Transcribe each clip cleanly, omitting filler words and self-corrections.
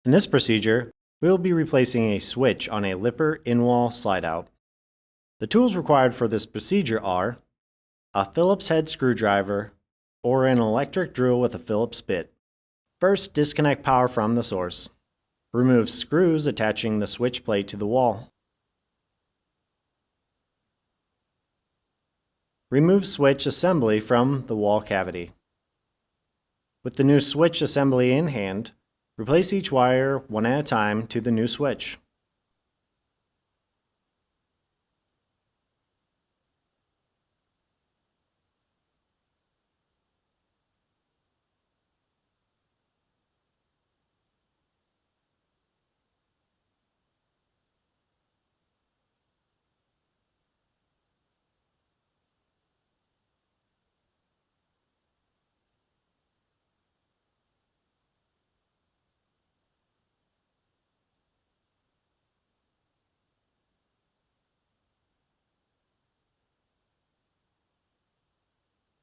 In this procedure, we will be replacing a switch on a Lippert in-wall slide-out. The tools required for this procedure are a Phillips head screwdriver or an electric drill with a Phillips bit. First, disconnect power from the source. Remove screws attaching the switch plate to the wall. Remove switch assembly from the wall cavity. With the new switch assembly in hand, replace each wire one at a time to the new switch.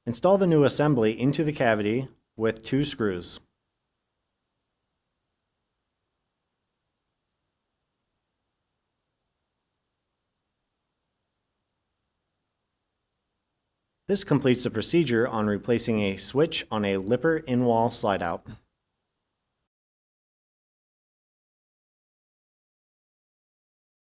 Install the new assembly into the cavity with 2 screws. This completes the procedure on replacing a switch on a Lippert in-wall slide-out.